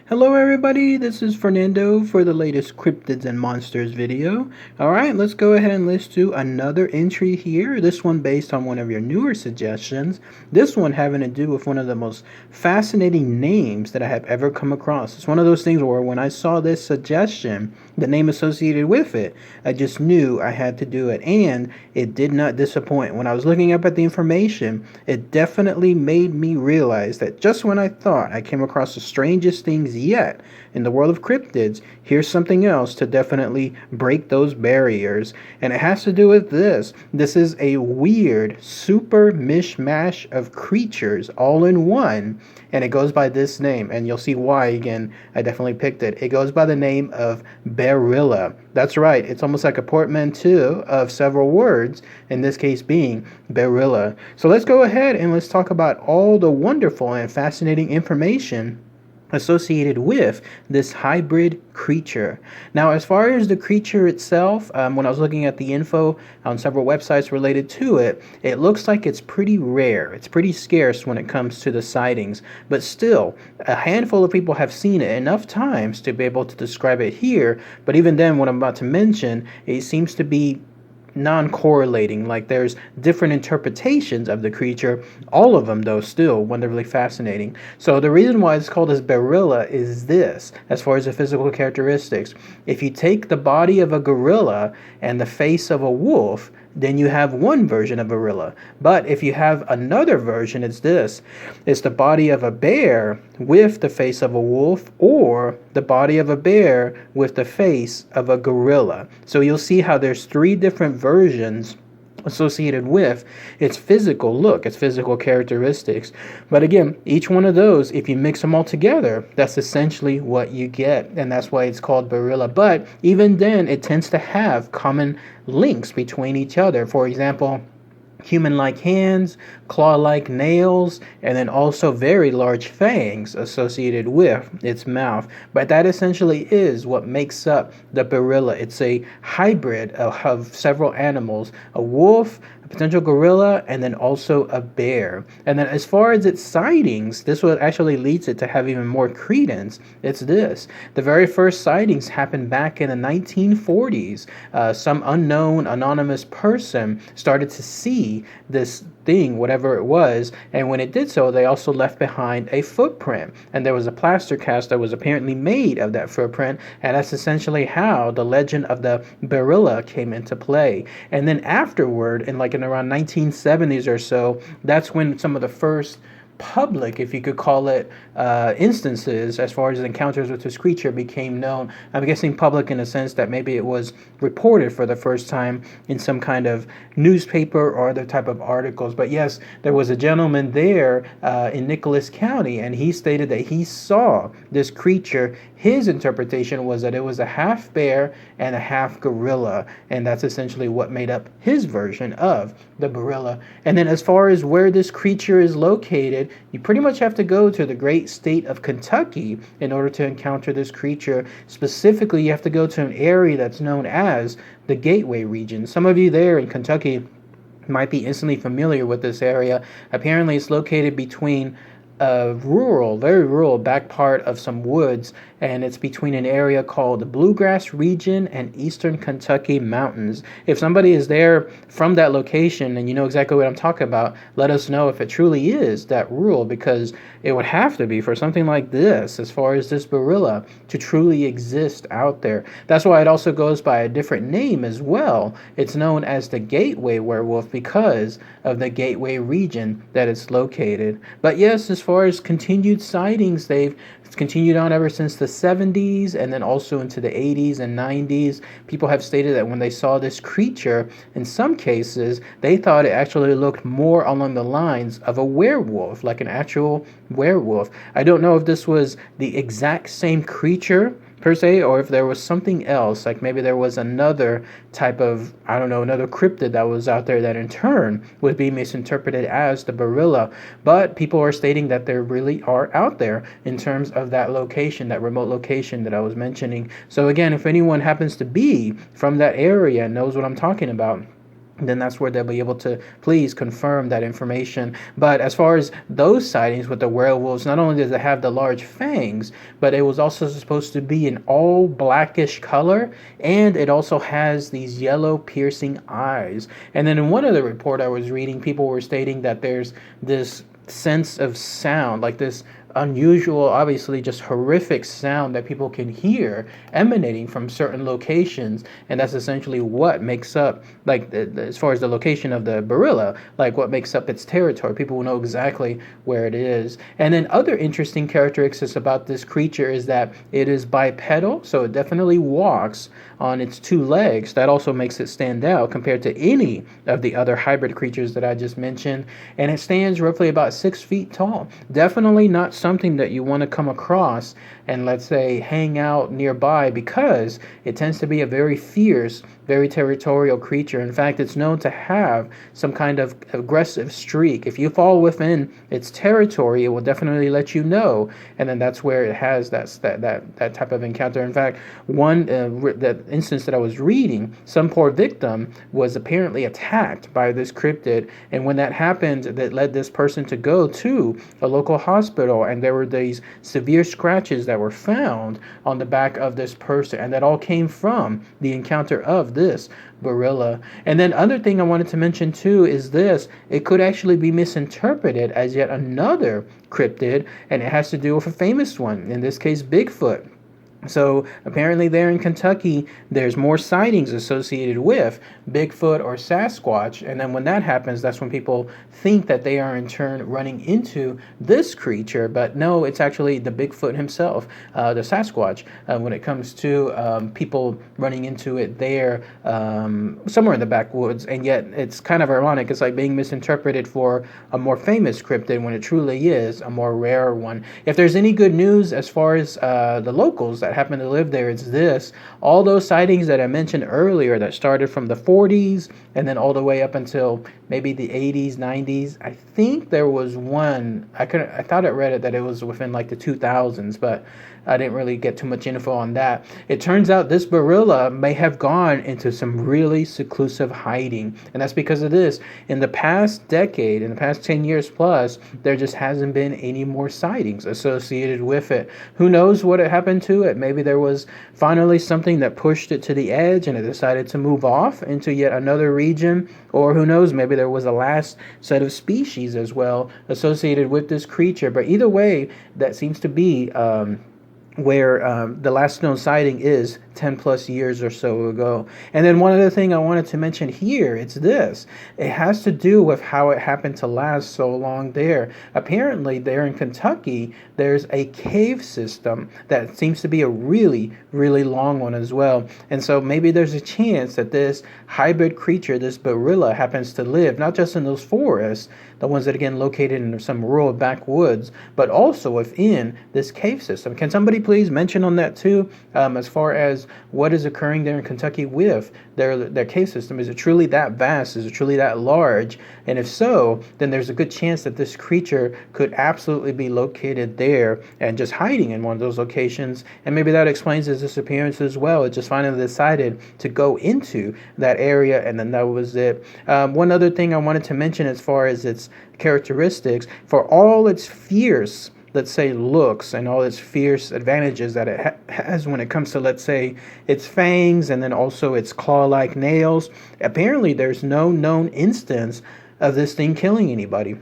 Hello everybody, this is Fernando for the latest Cryptids and Monsters video. Alright, let's go ahead and let's do another entry here. This one based on one of your newer suggestions. This one having to do with one of the most fascinating names that I have ever come across. It's one of those things where when I saw this suggestion, the name associated with it, I just knew I had to do it, and it did not disappoint. When I was looking up at the information, it definitely made me realize that just when I thought I came across the strangest things yet in the world of cryptids, here's something else to definitely break those barriers. And it has to do with this. This is a weird, super mishmash of creatures all in one. And it goes by this name. And you'll see why again. I definitely picked it. It goes by the name of Barilla. That's right. It's almost like a portmanteau of several words, in this case being Barilla. So let's go ahead and let's talk about all the wonderful and fascinating information associated with this hybrid creature. Now, as far as the creature itself, when I was looking at the info on several websites related to it, it looks like it's pretty rare. It's pretty scarce when it comes to the sightings, but still, a handful of people have seen it enough times to be able to describe it here. But even then, what I'm about to mention, it seems to be non-correlating, like there's different interpretations of the creature, all of them though still wonderfully fascinating. So the reason why it's called as Barilla is this, as far as the physical characteristics. If you take the body of a gorilla and the face of a wolf, then you have one version of gorilla. But if you have another version, it's this. It's the body of a bear with the face of a wolf, or the body of a bear with the face of a gorilla. So you'll see how there's three different versions associated with its physical look, its physical characteristics. But again, each one of those, if you mix them all together, that's essentially what you get, and that's why it's called Barilla. But even then, it tends to have common links between each other. For example, human-like hands, claw-like nails, and then also very large fangs associated with its mouth. But that essentially is what makes up the Barilla. It's a hybrid of several animals: a wolf, a potential gorilla, and then also a bear. And then as far as its sightings, this what actually leads it to have even more credence. It's this. The very first sightings happened back in the 1940s. Some unknown anonymous person started to see this thing, whatever it was, and when it did so, they also left behind a footprint, and there was a plaster cast that was apparently made of that footprint, and that's essentially how the legend of the Barilla came into play. And then afterward, in around 1970s or so, that's when some of the first public, if you could call it, instances as far as encounters with this creature became known. I'm guessing public in a sense that maybe it was reported for the first time in some kind of newspaper or other type of articles. But yes, there was a gentleman there in Nicholas County, and he stated that he saw this creature. His interpretation was that it was a half bear and a half gorilla, and that's essentially what made up his version of the Barilla. And then as far as where this creature is located, you pretty much have to go to the great state of Kentucky in order to encounter this creature. Specifically, you have to go to an area that's known as the Gateway region. Some of you there in Kentucky might be instantly familiar with this area. Apparently, it's located between a very rural back part of some woods, and it's between an area called the Bluegrass region and Eastern Kentucky mountains. If somebody is there from that location and you know exactly what I'm talking about, let us know if it truly is that rural, because it would have to be for something like this, as far as this Barilla, to truly exist out there. That's why it also goes by a different name as well. It's known as the Gateway werewolf because of the Gateway region that it's located. But yes, as far as continued sightings, it's continued on ever since the 70s, and then also into the 80s and 90s. People have stated that when they saw this creature, in some cases, they thought it actually looked more along the lines of a werewolf, like an actual werewolf. I don't know if this was the exact same creature per se, or if there was something else, like maybe there was another type of, I don't know, another cryptid that was out there that in turn would be misinterpreted as the Barilla. But people are stating that there really are out there in terms of that location, that remote location that I was mentioning. So again, if anyone happens to be from that area and knows what I'm talking about, then that's where they'll be able to please confirm that information. But as far as those sightings with the werewolves, not only does it have the large fangs, but it was also supposed to be an all blackish color, and it also has these yellow piercing eyes. And then in one other report I was reading, people were stating that there's this sense of sound, like this unusual, obviously just horrific sound that people can hear emanating from certain locations, and that's essentially what makes up, like as far as the location of the Barilla, like what makes up its territory. People will know exactly where it is. And then other interesting characteristics about this creature is that it is bipedal, so it definitely walks on its two legs. That also makes it stand out compared to any of the other hybrid creatures that I just mentioned. And it stands roughly about 6 feet tall. Definitely not something that you want to come across and, let's say, hang out nearby, because it tends to be a very fierce, very territorial creature. In fact, it's known to have some kind of aggressive streak. If you fall within its territory, it will definitely let you know, and then that's where it has that type of encounter. In fact, one that instance that I was reading, some poor victim was apparently attacked by this cryptid, and when that happened, that led this person to go to a local hospital, and there were these severe scratches that were found on the back of this person, and that all came from the encounter of this Barilla. And then other thing I wanted to mention too is this: it could actually be misinterpreted as yet another cryptid, and it has to do with a famous one, in this case Bigfoot. So apparently there in Kentucky, there's more sightings associated with Bigfoot or Sasquatch. And then when that happens, that's when people think that they are in turn running into this creature. But no, it's actually the Bigfoot himself, the Sasquatch, when it comes to people running into it there somewhere in the backwoods. And yet it's kind of ironic. It's like being misinterpreted for a more famous cryptid when it truly is a more rare one. If there's any good news as far as the locals that happen to live there, it's this: all those sightings that I mentioned earlier that started from the 40s and then all the way up until maybe the 80s, 90s. I think there was one, I thought I read it that it was within like the 2000s, but I didn't really get too much info on that. It turns out this Barilla may have gone into some really seclusive hiding, and that's because of this. In the past decade, in the past 10 years plus, there just hasn't been any more sightings associated with it. Who knows what had happened to it? Maybe there was finally something that pushed it to the edge and it decided to move off into yet another region, or who knows, maybe there was a last set of species as well associated with this creature. But either way, that seems to be where the last known sighting is 10 plus years or so ago. And then one other thing I wanted to mention here, it's this: it has to do with how it happened to last so long there. Apparently there in Kentucky, there's a cave system that seems to be a really, really long one as well. And so maybe there's a chance that this hybrid creature, this Barilla, happens to live not just in those forests, the ones that again located in some rural backwoods, but also within this cave system. Can somebody please mention on that too, as far as what is occurring there in Kentucky with their cave system? Is it truly that vast? Is it truly that large? And if so, then there's a good chance that this creature could absolutely be located there and just hiding in one of those locations. And maybe that explains its disappearance as well. It just finally decided to go into that area, and then that was it. One other thing I wanted to mention as far as its characteristics, for all its fierce, let's say, looks and all its fierce advantages that it has when it comes to, let's say, its fangs and then also its claw-like nails, apparently there's no known instance of this thing killing anybody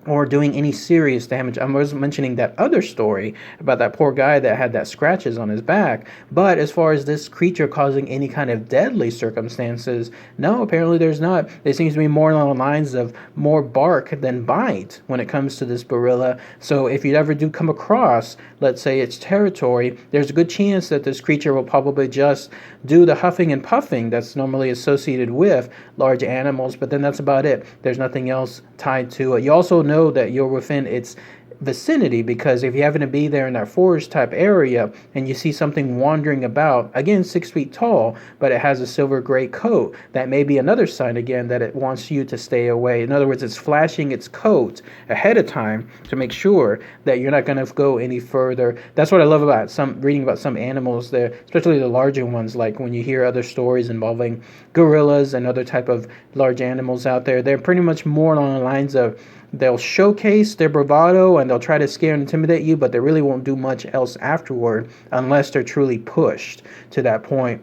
or doing any serious damage. I was mentioning that other story about that poor guy that had that scratches on his back, but as far as this creature causing any kind of deadly circumstances, no, apparently there's not. It seems to be more along the lines of more bark than bite when it comes to this Barilla. So if you ever do come across, let's say, its territory, there's a good chance that this creature will probably just do the huffing and puffing that's normally associated with large animals, but then that's about it. There's nothing else tied to it. You also know that you're within its vicinity, because if you happen to be there in that forest type area and you see something wandering about, again 6 feet tall, but it has a silver gray coat, that may be another sign again that it wants you to stay away. In other words, it's flashing its coat ahead of time to make sure that you're not going to go any further. That's what I love about reading about some animals there, especially the larger ones. Like when you hear other stories involving gorillas and other type of large animals out there, they're pretty much more along the lines of they'll showcase their bravado and they'll try to scare and intimidate you, but they really won't do much else afterward unless they're truly pushed to that point.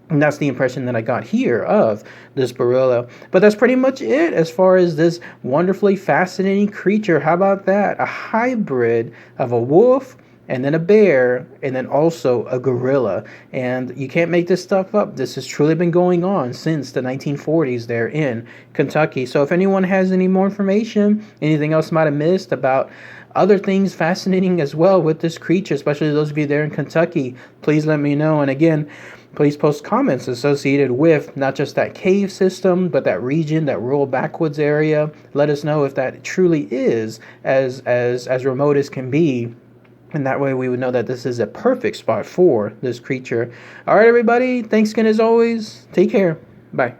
And that's the impression that I got here of this Barilla. But that's pretty much it as far as this wonderfully fascinating creature. How about that? A hybrid of a wolf and then a bear, and then also a gorilla. And you can't make this stuff up. This has truly been going on since the 1940s there in Kentucky. So if anyone has any more information, anything else might have missed about other things fascinating as well with this creature, especially those of you there in Kentucky, please let me know. And again, please post comments associated with not just that cave system, but that region, that rural backwoods area. Let us know if that truly is as remote as can be. And that way we would know that this is a perfect spot for this creature. All right, everybody. Thanks again as always. Take care. Bye.